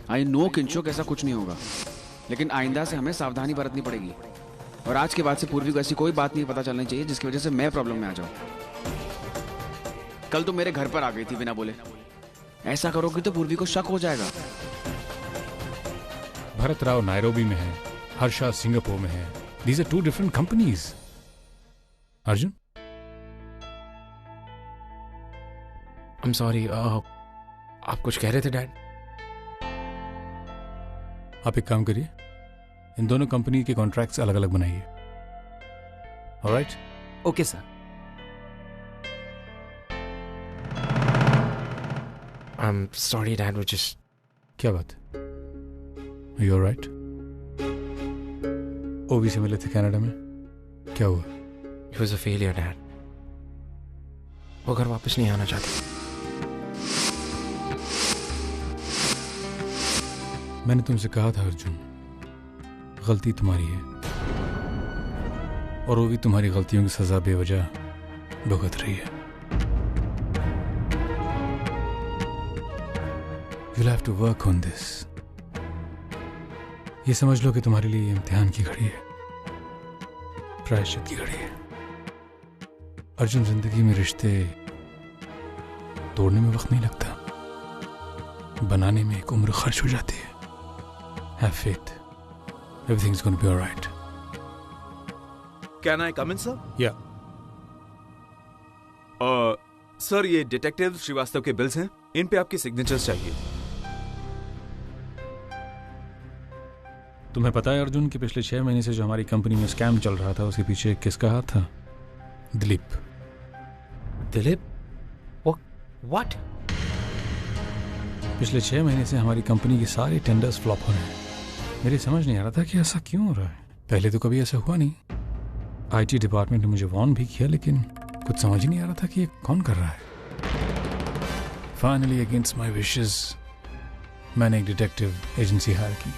I know Kinshuk, ऐसा कुछ नहीं होगा, लेकिन आइंदा से हमें सावधानी बरतनी पड़ेगी। और आज के बाद से पूर्वी को ऐसी कोई बात नहीं पता चलनी चाहिए जिसकी वजह से मैं प्रॉब्लम में आ जाऊं। कल तो मेरे घर पर आ गई थी बिना बोले। ऐसा करोगी तो पूर्वी को शक हो जाएगा। भरत राव नायरोबी में है, हर्षा सिंगापुर में है। These are two different companies. Arjun, I'm sorry, आप कुछ कह रहे थे डैड? आप एक काम करिए, इन दोनों कंपनी के कॉन्ट्रैक्ट्स अलग अलग बनाइए। Alright? Okay sir. I'm sorry dad, वो just क्या बात? Are you alright? ओवी से मिले थे कनाडा में, क्या हुआ? It was a failure dad. वो घर वापस नहीं आना चाहती। मैंने तुमसे कहा था अर्जुन, गलती तुम्हारी है और वो भी तुम्हारी गलतियों की सजा बेवजह भुगत रही है। You'll have to work on this. ये समझ लो कि तुम्हारे लिए इम्तिहान की घड़ी है, प्रायश्चित की घड़ी है। अर्जुन, जिंदगी में रिश्ते तोड़ने में वक्त नहीं लगता, बनाने में एक उम्र खर्च हो जाती है। Have faith. Everything's going to be all right. Can I come in, sir? Yeah. Sir, ये डिटेक्टिव श्रीवास्तव के बिल्स हैं, इन पे आपकी सिग्नेचर्स चाहिए। तुम्हें पता है अर्जुन कि पिछले 6 महीने से जो हमारी कंपनी में स्कैम चल रहा था उसके पीछे किसका हाथ था? दिलीप। दिलीप? What? पिछले 6 महीने से हमारी कंपनी के सारे टेंडर्स फ्लॉप हो रहे हैं। मेरी समझ नहीं आ रहा था कि ऐसा क्यों हो रहा है। पहले तो कभी ऐसा हुआ नहीं। आईटी डिपार्टमेंट ने मुझे वार्न भी किया, लेकिन कुछ समझ ही नहीं आ रहा था कि ये कौन कर रहा है। फाइनली अगेंस्ट माय विशेस मैंने एक डिटेक्टिव एजेंसी हायर की।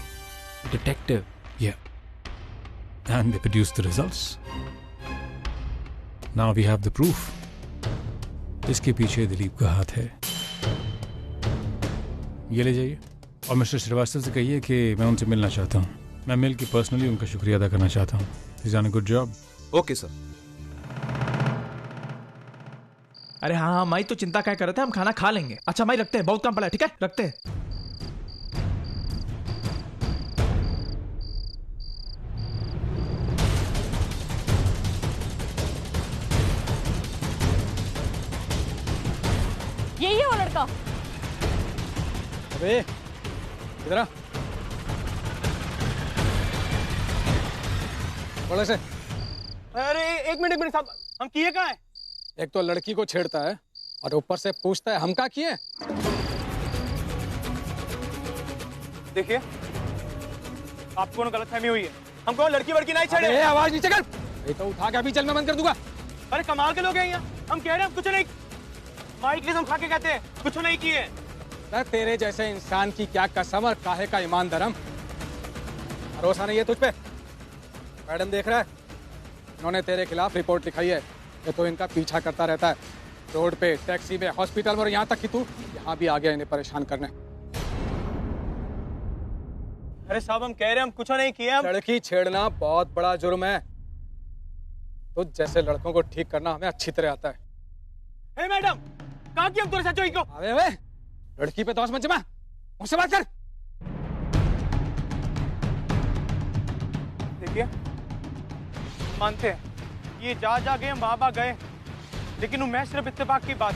Detective? Yeah. And they produced the results. Now we have the proof. इसके पीछे दिलीप का हाथ है। ये ले जाइए और मिस्टर श्रीवास्तव से कहिए कि मैं उनसे मिलना चाहता हूँ। मैं मिल के पर्सनली उनका शुक्रिया अदा करना चाहता हूँ। He's done a good job. Okay sir. अरे हाँ, माई तो चिंता क्या कर रहे थे, हम खाना खा लेंगे। अच्छा माई, रखते हैं, बहुत काम पड़ा है। ठीक है, रखते हैं। यही है वो लड़का। अबे इधर आ, थोड़ा से। अरे एक मिनट साहब, हम किए कहाँ है? एक तो लड़की को छेड़ता है और ऊपर से पूछता है हम क्या किए। देखिए, आपको ना गलतफहमी हुई है। हमको लड़की वड़की नहीं छेड़े। आवाज नीचे कर, ये तो उठा के अभी चल मैं बंद कर दूंगा। अरे कमाल के लोग हैं यहाँ। हम कह रहे हैं कुछ नहीं, माइक हम खा के कहते हैं कुछ नहीं किए। तेरे जैसे इंसान की क्या कसम और काहे का ईमान धर्म। भरोसा नहीं है तुझ पे। मैडम देख रहा है, इन्होंने तेरे खिलाफ रिपोर्ट लिखाई है कि तो इनका पीछा करता रहता है, रोड पे, टैक्सी में, हॉस्पिटल में, और यहाँ तक कि तू यहाँ भी आ गया इन्हें परेशान करने। अरे साहब, हम कह रहे हैं हम कुछ नहीं किए। लड़की छेड़ना बहुत बड़ा जुर्म है। तो जैसे लड़कों को ठीक करना हमें अच्छी तरह आता है। हे मैडम, कहाँ की हम तुम्हारे साथ को? अबे लड़की पे दोष मत जमा, मुझसे बात कर। देखिए, मानते हैं ये जा गए, हम वहां गए, लेकिन मैं सिर्फ इत्तेफाक की बात,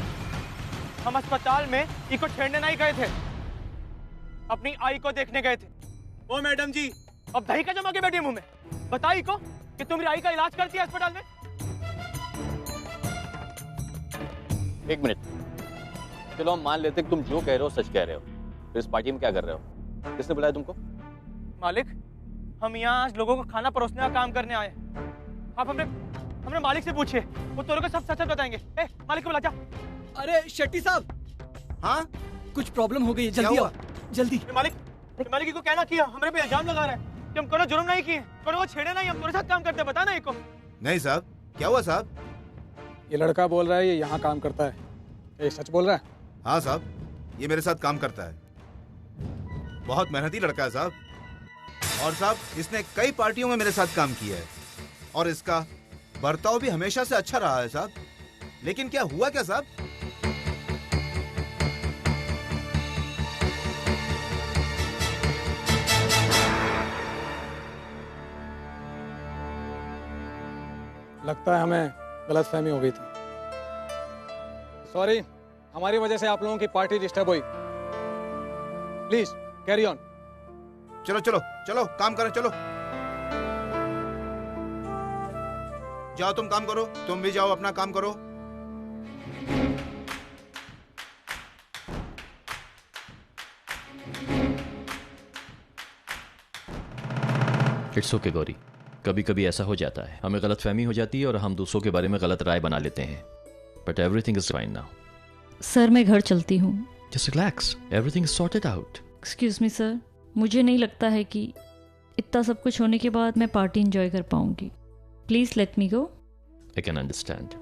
हम अस्पताल में इको छेड़ने नहीं गए थे, अपनी आई को देखने गए थे। ओ मैडम जी, अब दही का जमा के बैठे मुंह में। बताइए को कि तुम्हारी आई का इलाज करती है अस्पताल में। एक मिनट, चलो हम मान लेते कि तुम जो कह रहे हो सच कह रहे हो, तो इस पार्टी में क्या कर रहे हो? किसने बुलाया तुमको? मालिक, हम यहाँ आज लोगों को खाना परोसने का काम करने आए। आप हमने मालिक से पूछिए, वो तो लोग सब सच बताएंगे। ए, मालिक को बुला जा। अरे शेट्टी साहब, हाँ कुछ प्रॉब्लम हो गई है, जल्दी आओ जल्दी। मालिक को कहना किया, हमारे पे इल्जाम लगा रहा है कि हम कोनो जुर्म नहीं किए, कोनो छेड़े नहीं, हम तुम्हारे साथ काम करते हैं। बता ना इको। नहीं साहब, क्या हुआ साहब? ये लड़का बोल रहा है ये यहाँ काम करता है, ये सच बोल रहा है? हाँ साहब, ये मेरे साथ काम करता है। बहुत मेहनती लड़का है साहब। और साहब इसने कई पार्टियों में मेरे साथ काम किया है और इसका बर्ताव भी हमेशा से अच्छा रहा है साहब। लेकिन क्या हुआ क्या साहब? लगता है हमें गलतफहमी हो गई थी। सॉरी, हमारी वजह से आप लोगों की पार्टी डिस्टर्ब हुई। Please carry on. चलो चलो चलो काम करें, चलो जाओ, तुम काम करो, तुम भी जाओ अपना काम करो। इट्स ओके गौरी, कभी कभी ऐसा हो जाता है, हमें गलतफहमी हो जाती है और हम दूसरों के बारे में गलत राय बना लेते हैं। But everything is fine now. Sir मैं घर चलती हूँ। Just relax, everything is sorted out. Excuse me sir, मुझे नहीं लगता है कि इतना सब कुछ होने के बाद मैं पार्टी एंजॉय कर पाऊंगी। Please let me go. I can understand.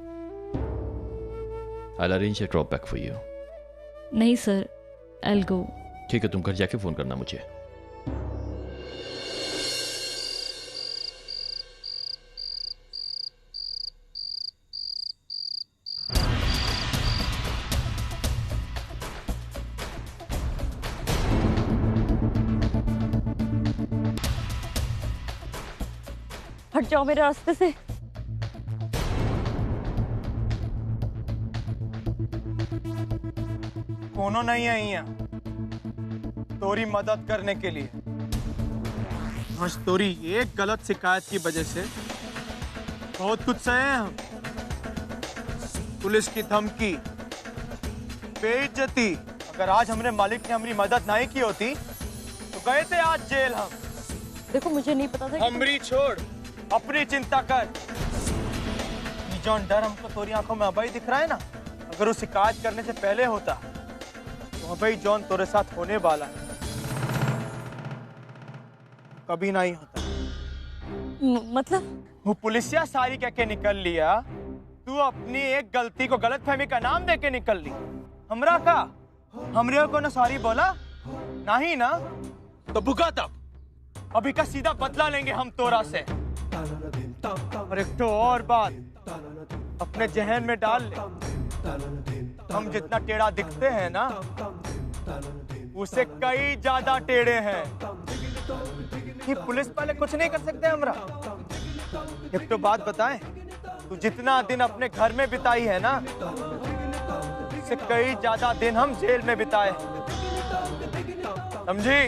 I will arrange a drop back for you. नहीं सर, आई विल गो। ठीक है, तुम घर जाके फोन करना मुझे। हट जाओ मेरे रास्ते से। कोनो नहीं है यहाँ तोरी मदद करने के लिए। बस तोरी एक गलत शिकायत की वजह से बहुत कुछ सहे हैं हम। पुलिस की धमकी, बेइज्जती। अगर आज हमारे मालिक ने हमारी मदद नहीं की होती तो गए थे आज जेल हम। देखो मुझे नहीं पता था। हमरी छोड़, अपनी चिंता कर। ये जौन डर हमको तोरी आंखों में अभी दिख रहा है ना, अगर वो शिकायत करने से पहले होता तो अभी जौन तोरे साथ होने वाला है कभी नहीं होता। मतलब वो पुलिसिया सारी कह के निकल लिया, तू अपनी एक गलती को गलतफहमी का नाम दे के निकल ली। हमरा का हमरे को ना सॉरी बोला नहीं ना, तो भुगा तब अभी का सीधा बदला लेंगे हम तोरा से। और एक तो और बात अपने जहन में डाल ले, हम जितना टेढ़ा दिखते हैं ना उससे कई ज्यादा टेढ़े हैं। ये पुलिस वाले कुछ नहीं कर सकते हमरा। एक तो बात बताएं, तू जितना दिन अपने घर में बिताई है ना उससे कई ज्यादा दिन हम जेल में बिताए, समझी?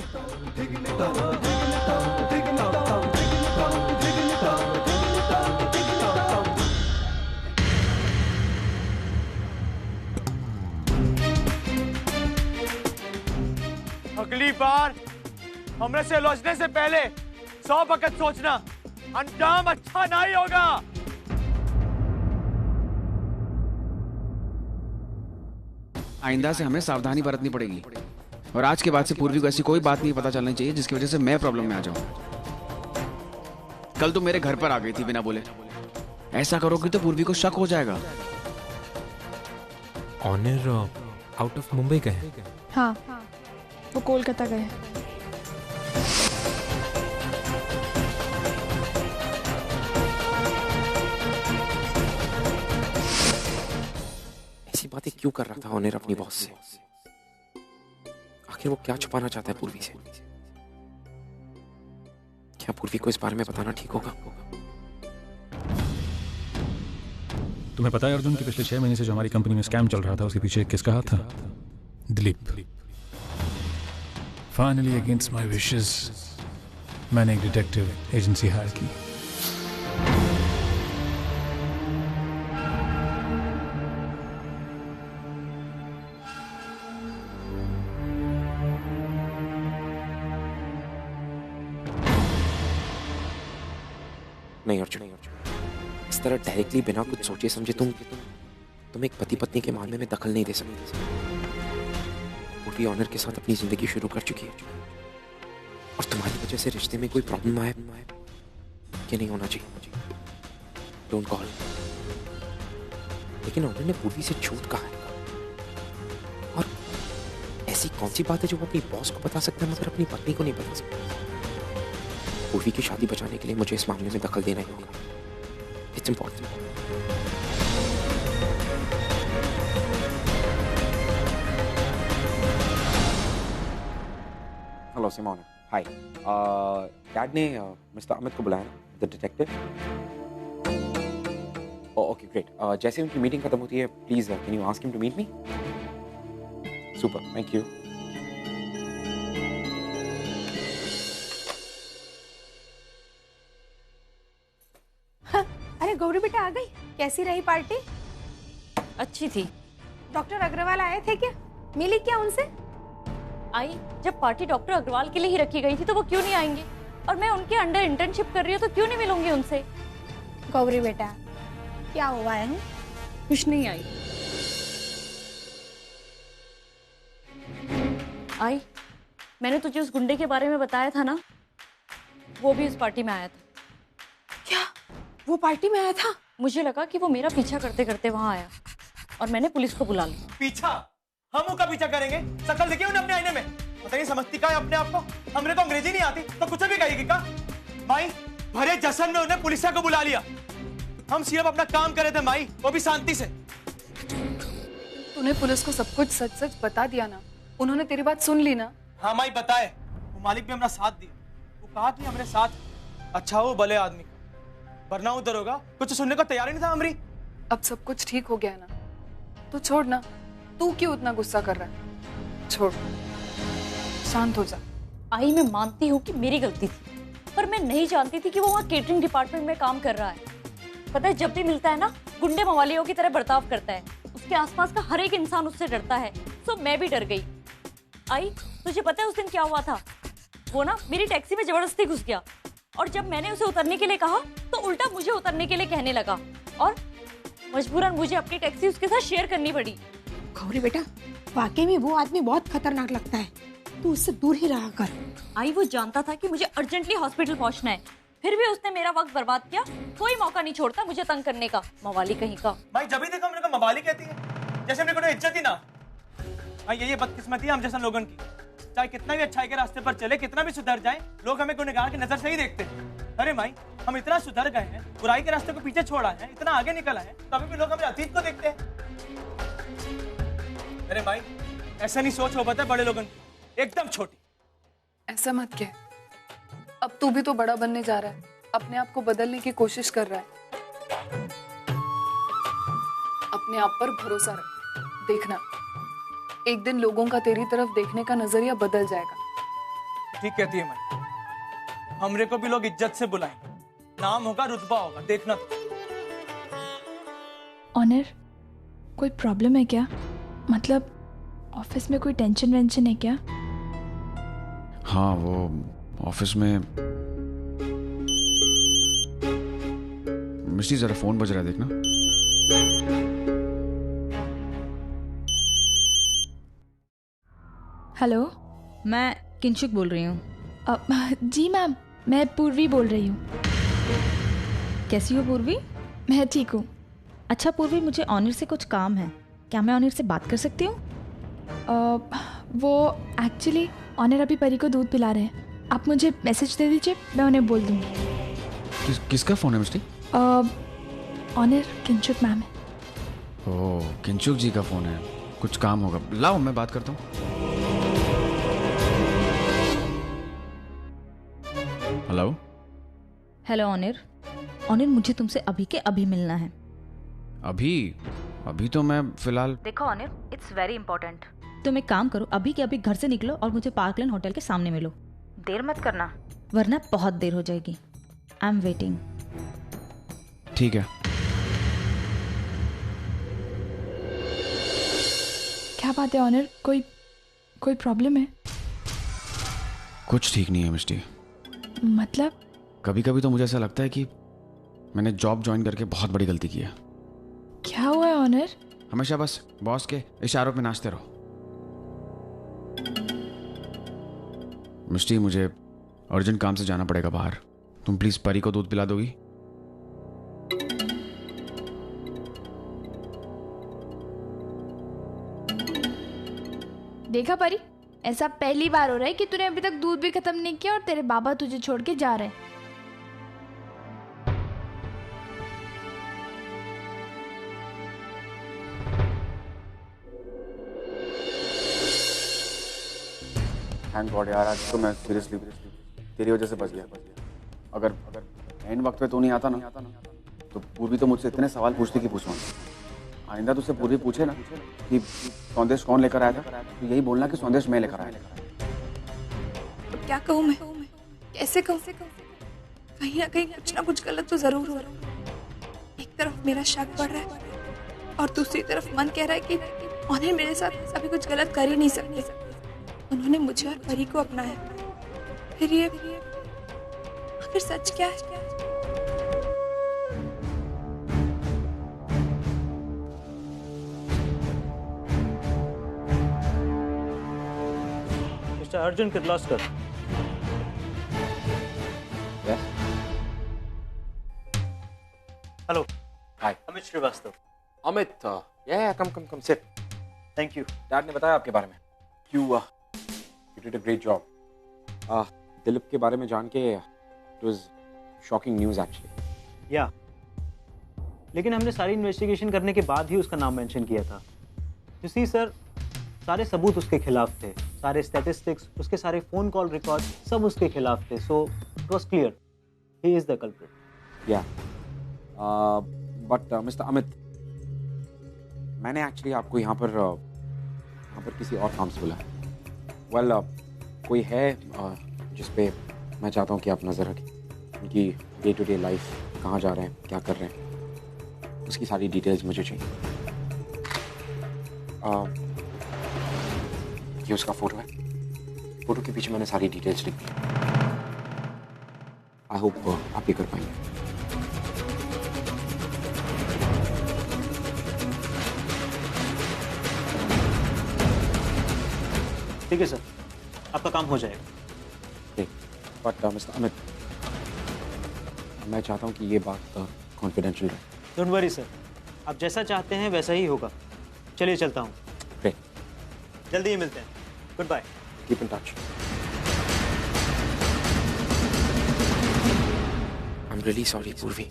अगली बार हमरे से लौटने से पहले 100 वक्त सोचना, अंजाम अच्छा नहीं होगा। आइंदा से हमें सावधानी बरतनी पड़ेगी और आज के बाद से पूर्वी को ऐसी कोई बात नहीं पता चलनी चाहिए जिसकी वजह से मैं प्रॉब्लम में आ जाऊं। कल तो मेरे घर पर आ गई थी बिना बोले। ऐसा करोगी तो पूर्वी को शक हो जाएगा। ऑनर आउट ऑफ मुंबई गए? हाँ, वो कोलकाता गए। ऐसी बातें क्यों कर रहा था ऑनर अपनी बॉस से? आखिर वो क्या छुपाना चाहता है पूर्वी से? क्या पूर्वी को इस बारे में बताना ठीक होगा? तुम्हें पता है अर्जुन कि पिछले 6 महीने से जो हमारी कंपनी में स्कैम चल रहा था उसके पीछे किसका हाथ था? Dilip. Finally against my wishes मैंने एक डिटेक्टिव एजेंसी हायर की। नहीं अर्जुन, इस तरह डायरेक्टली बिना कुछ सोचे समझे तुम एक पति पत्नी के मामले में दखल नहीं दे सकते। पूर्वी ऑनर के साथ अपनी जिंदगी शुरू कर चुकी है और तुम्हारी वजह से रिश्ते में कोई प्रॉब्लम आए कि नहीं होना चाहिए। Don't call. लेकिन ऑनर ने पूर्वी से झूठ कहा है और ऐसी कौन सी बात है जो वो अपनी बॉस को बता सकता है मगर अपनी पत्नी को नहीं बता सकता? पूर्वी की शादी बचाने के लिए मुझे इस मामले में दखल देना ही होगा। It's important. Hello Simona, hi. Dad ने मिस्टर अमित को बुलाया, द डिटेक्टिव। Okay great. जैसे उनकी मीटिंग खत्म होती है please can you ask him to meet me? Super, thank you. अरे गौरी बेटा आ गई। कैसी रही पार्टी? अच्छी थी। डॉक्टर अग्रवाल आए थे क्या? मिली क्या उनसे? आई, जब पार्टी डॉक्टर अग्रवाल के लिए ही रखी गई थी तो वो क्यों नहीं आएंगे? और मैं उनके अंडर इंटर्नशिप कर रही हूँ तो क्यों नहीं मिलूंगी उनसे? गौरी बेटा क्या हुआ है? कुछ नहीं आई। आई, मैंने तुझे उस गुंडे के बारे में बताया था ना, वो भी उस पार्टी में आया था। क्या वो पार्टी में आया था? मुझे लगा कि वो मेरा पीछा करते करते वहां आया और मैंने पुलिस को बुला लिया। पीछा? हम उसका पीछा करेंगे? शक्ल देखिए उन्हें अपने आईने में। पता नहीं समझती क्या है अपने आप को। हमने तो अंग्रेजी नहीं आती तो कुछ भी कहेगी क्या? भाई भरे जश्न में उन्हें पुलिस को बुला लिया। हम सिर्फ अपना काम कर रहे थे माई, वो भी शांति से। तूने पुलिस को सब कुछ सच सच बता दिया ना? उन्होंने तेरी बात सुन ली ना? हाँ माई बताए। वो मालिक भी हमारा साथ दिया। वो कहा कि हमारे साथ अच्छा हो भले आदमी, वरना उधर होगा कुछ सुनने को तैयार ही नहीं था हमारी। अब सब कुछ ठीक हो गया है ना, तो छोड़ ना। तू क्यों इतना गुस्सा कर रहा है? छोड़, शांत हो जा। आई, मैं मानती हूँ कि मेरी गलती थी, पर मैं नहीं जानती थी कि वो वहाँ केटरिंग डिपार्टमेंट में काम कर रहा है। पता है, जब भी मिलता है ना गुंडे मवालियों की तरह बर्ताव करता है। उसके आसपास का हर एक इंसान उससे डरता है, तो मैं भी डर गई। आई, तुझे पता है उस दिन क्या हुआ था? वो ना मेरी टैक्सी में जबरदस्ती घुस गया और जब मैंने उसे उतरने के लिए कहा तो उल्टा मुझे उतरने के लिए कहने लगा और मजबूरन मुझे अपनी टैक्सी उसके साथ शेयर करनी पड़ी। गौरी बेटा वाकई में वो आदमी बहुत खतरनाक लगता है, तू उससे दूर ही रहा कर। आई, वो जानता था कि मुझे अर्जेंटली हॉस्पिटल पहुंचना है, फिर भी उसने मेरा वक्त बर्बाद किया। कोई मौका नहीं छोड़ता मुझे तंग करने का, मवाली कहीं का। भाई जब भी देखो हमने को मवाली कहती है, जैसे हमने कोई इज्जत ही ना। भाई ये बदकिस्मती है हम जैसे लोगों की। चाहे कितना भी अच्छाई के रास्ते पर चले, कितना भी सुधर जाए, लोग हमें गुनहगार की नजर से ही देखते हैं। अरे भाई हम इतना सुधर गए हैं, बुराई के रास्ते को पीछे छोड़ा है, इतना आगे निकला है, तभी भी लोग हमें अतीत को देखते हैं। अरे भाई ऐसा नहीं सोच हो पाता बड़े लोगों की, एकदम छोटी। ऐसा मत कह, अब तू भी तो बड़ा बनने जा रहा है, अपने आप को बदलने की कोशिश कर रहा है। अपने आप पर भरोसा रख, देखना एक दिन लोगों का तेरी तरफ देखने का नजरिया बदल जाएगा। ठीक कहती है मैं, हमरे को भी लोग इज्जत से बुलाएंगे, नाम होगा रुतबा होगा, देखना तो। ऑनर, कोई प्रॉब्लम है क्या? मतलब ऑफिस में कोई टेंशन वेंशन है क्या? हाँ, वो ऑफिस में मिस्टी जरा फोन बज रहा है, देखना। हेलो, मैं किंचुक बोल रही हूँ। जी मैम, मैं पूर्वी बोल रही हूँ। कैसी हो पूर्वी? मैं ठीक हूँ। अच्छा पूर्वी, मुझे ऑनर से कुछ काम है, क्या मैं ऑनर से बात कर सकती हूँ? वो एक्चुअली ऑनर अभी परी को दूध पिला रहे हैं, आप मुझे मैसेज दे दीजिए, मैं उन्हें बोल दूँगी। किसका फोन है मिस्टी? ऑनर किंचुक मैम है। ओह, किंचुक जी का फोन है, कुछ काम होगा। लाओ मैं बात करता हूँ। Hello hello honour. ऑनर, मुझे तुमसे अभी के अभी मिलना है। अभी तो मैं फिलहाल। देखो ऑनर, इट्स वेरी इंपॉर्टेंट। तुम एक काम करो, अभी के अभी घर से निकलो और मुझे पार्कलैंड होटल के सामने मिलो। देर मत करना वरना बहुत देर हो जाएगी। I am waiting. ठीक है। क्या बात है ऑनर, कोई प्रॉब्लम है? कुछ ठीक नहीं है मिस्टी। मतलब? कभी कभी तो मुझे ऐसा लगता है कि मैंने जॉब ज्वाइन करके बहुत बड़ी गलती की है। क्या हुआ है ऑनर? हमेशा बस बॉस के इशारों पे नाचते रहो। मिस्टी, मुझे अर्जेंट काम से जाना पड़ेगा बाहर, तुम प्लीज परी को दूध पिला दोगी? देखा परी, ऐसा पहली बार हो रहा है कि तूने अभी तक दूध भी खत्म नहीं किया और तेरे बाबा तुझे छोड़ के जा रहे हैं। थैंक गॉड यार, आज तो मैं सीरियसली तेरी वजह से बच गया। अगर एंड वक्त पे तू नहीं आता ना तो पूर्वी तो मुझसे इतने सवाल पूछती कि पूछूं। आइंदा तुझसे पूर्वी पूछे ना कि सौंदेश कौन लेकर आया था, तो यही बोलना कि सौंदेश मैं लेकर आया। तो क्या कहूँ मैं, कैसे कहूँ? कहीं ना कहीं कुछ ना कुछ गलत तो जरूर हो रहा है। एक तरफ मेरा शक बढ़ रहा है और दूसरी तरफ मन कह रहा है कि ऑनर मेरे साथ अभी कुछ गलत कर ही नहीं सकती। उन्होंने मुझे और परी को अपनाया, फिर ये आखिर सच क्या है? Mister Arjun Kirloskar. Yes. Hello. Hi. Amit Srivastava. Amit, come sit. Thank you. Dad ने बताया आपके बारे में। You did a great job. Dilip के बारे में जान के it was shocking news actually. या लेकिन हमने सारी इन्वेस्टिगेशन करने के बाद ही उसका नाम मेंशन किया था। You see सर, सारे सबूत उसके खिलाफ थे, सारे स्टैटिस्टिक्स, उसके सारे फोन कॉल रिकॉर्ड सब उसके खिलाफ थे। So it was clear he is the culprit. या बट मिस्टर अमित, मैंने एक्चुअली आपको यहाँ पर किसी और काम से बुलाया है। वेल, कोई है जिस पे मैं चाहता हूँ कि आप नज़र रखें। उनकी डे टू डे लाइफ, कहाँ जा रहे हैं, क्या कर रहे हैं, उसकी सारी डिटेल्स मुझे चाहिए। ये उसका फोटो है, फोटो के पीछे मैंने सारी डिटेल्स लिख दी। आई होप आप ये कर पाएंगे। ठीक है सर, आपका काम हो जाएगा। बट मिस्टर अमित, मैं चाहता हूँ कि ये बात कॉन्फिडेंशियल रहे। डोंट वरी सर, आप जैसा चाहते हैं वैसा ही होगा। चलिए चलता हूँ। जल्दी ही मिलते हैं। Good bye. Keep in touch. I am really sorry Purvi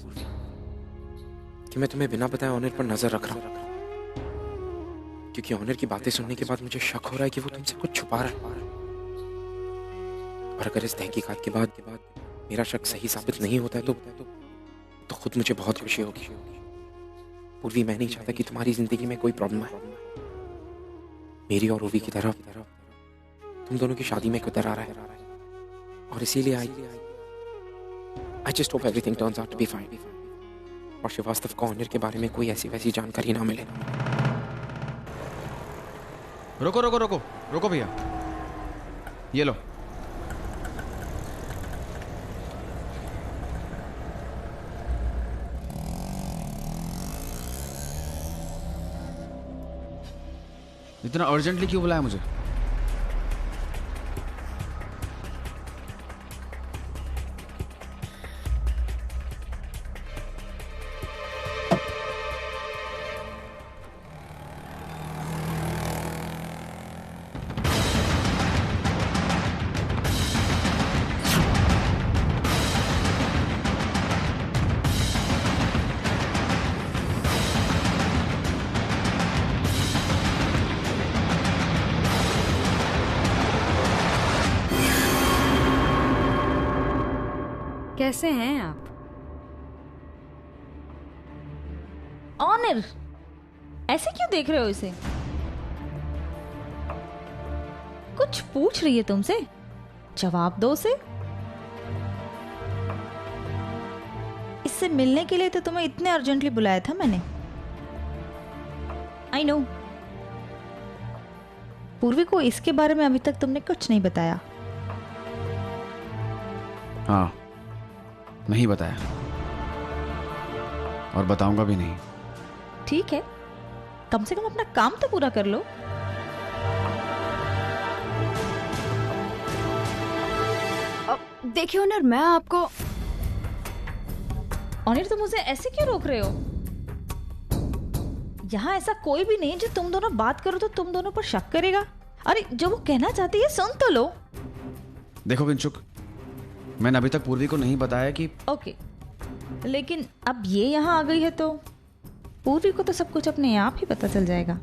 कि मैं तुम्हें बिना बताए ऑनर पर नजर रख रहा हूँ, क्योंकि ऑनर की बातें सुनने के बाद मुझे शक हो रहा है कि वो तुमसे कुछ छुपा रहा है। और अगर इस तहकीकात के बाद मेरा शक सही साबित नहीं होता है तो खुद मुझे बहुत खुशी होगी। पूर्वी, मैं नहीं चाहता कि तुम्हारी जिंदगी में कोई प्रॉब्लम है। मेरी और रूबी की तरफ तुम दोनों की शादी में कुतर आ रहा है, और इसीलिए I just hope everything turns out to be fine और श्रीवास्तव को ऑनर के बारे में कोई ऐसी वैसी जानकारी ना मिले। रुको भैया, ये लो। इतना अर्जेंटली क्यों बुलाया मुझे? कैसे हैं आप? ऑनर, ऐसे क्यों देख रहे हो इसे? कुछ पूछ रही है तुमसे, जवाब दो उसे। इससे मिलने के लिए तो तुम्हें इतने अर्जेंटली बुलाया था मैंने। आई नो, पूर्वी को इसके बारे में अभी तक तुमने कुछ नहीं बताया। हाँ, नहीं बताया और बताऊंगा भी नहीं। ठीक है, कम से कम अपना काम तो पूरा कर लो। देखिए ऑनर, मैं आपको। ऑनर, तुम मुझे ऐसे क्यों रोक रहे हो? यहाँ ऐसा कोई भी नहीं जो तुम दोनों बात करो तो तुम दोनों पर शक करेगा। अरे जो वो कहना चाहती है सुन तो लो। देखो किंचुक, मैंने अभी तक पूर्वी को नहीं बताया कि ओके, लेकिन अब ये यहाँ आ गई है तो पूर्वी को तो सब कुछ अपने आप ही पता चल जाएगा।